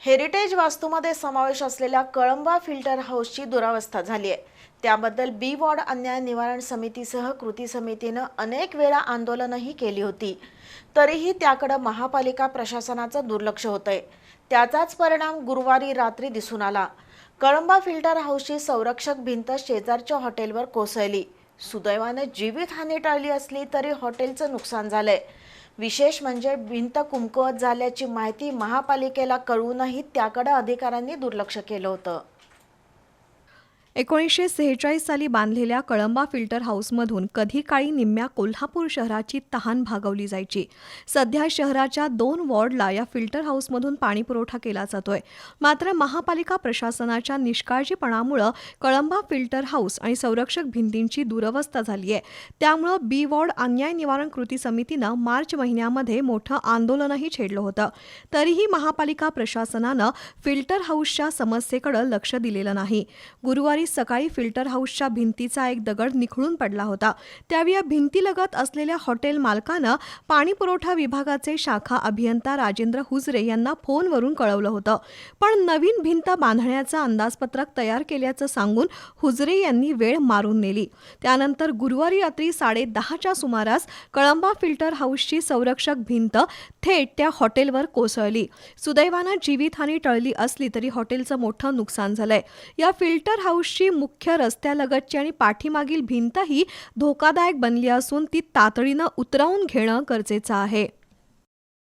Heritage वास्तूमध्ये समावेश असलेल्या कळंबा फिल्टर हाऊसची दुरावस्था झाली आहे। त्याबद्दल बी वॉर्ड अन्याय निवारण समितीसह कृती समितीनं अनेक वेळा आंदोलनही केली होती, तरीही त्याकडे महापालिका प्रशासनाचं दुर्लक्ष होतंय। त्याचाच परिणाम गुरुवारी रात्री दिसून आला। कळंबा फिल्टर हाऊसची संरक्षक भिंत शेजारच्या हॉटेलवर कोसळली। सुदैवाने जीवितहानी टळली असली तरी हॉटेलचं नुकसान झालंय। विशेष म्हणजे भिंत कमकुवत झाल्याची माहिती महापालिकेला कळूनही त्याकडे अधिकाऱ्यांनी दुर्लक्ष केलं होतं। 1946 साली बांधलेल्या कळंबा फिल्टर हाऊसमधून कधी काळी निम्म्या कोल्हापूर शहराची तहान भागवली जायची। सध्या शहराच्या 2 वॉर्डला या फिल्टर हाऊसमधून पाणी पुरवठा केला जातोय। मात्र महापालिका प्रशासनाच्या निष्काळजीपणामुळे कळंबा फिल्टर हाऊस आणि संरक्षक भिंतींची दुरवस्था झाली आहे। त्यामुळे बी वॉर्ड अन्याय निवारण कृती समितीनं मार्च महिन्यामध्ये मोठं आंदोलनही छेडलं होतं, तरीही महापालिका प्रशासनानं फिल्टर हाऊसच्या समस्येकडे लक्ष दिलेलं नाही। गुरुवारी सकाळी फिल्टर हाऊसच्या भिंतीचा एक दगड निखळून पडला होता। त्यावेळी या भिंतीलगत असलेल्या हॉटेल मालकानं पाणी पुरवठा विभागाचे शाखा अभियंता राजेंद्र हुजरे यांना फोनवरून कळवलं होतं, पण नवीन भिंत बांधण्याचं अंदाजपत्रक तयार केल्याचं सांगून हुजरे यांनी वेळ मारून नेली। त्यानंतर गुरुवारी रात्री 10:30च्या सुमारास कळंबा फिल्टर हाऊसची संरक्षक भिंत थेट त्या हॉटेलवर कोसळली। सुदैवानं जीवितहानी टळली असली तरी हॉटेलचं मोठं नुकसान झालंय। या फिल्टर हाऊसची मुख्य रस्त्यालगतची आणि पाठीमागील भिंतही धोकादायक बनली असून ती तातडीनं उतरवून घेणं गरजेचं आहे।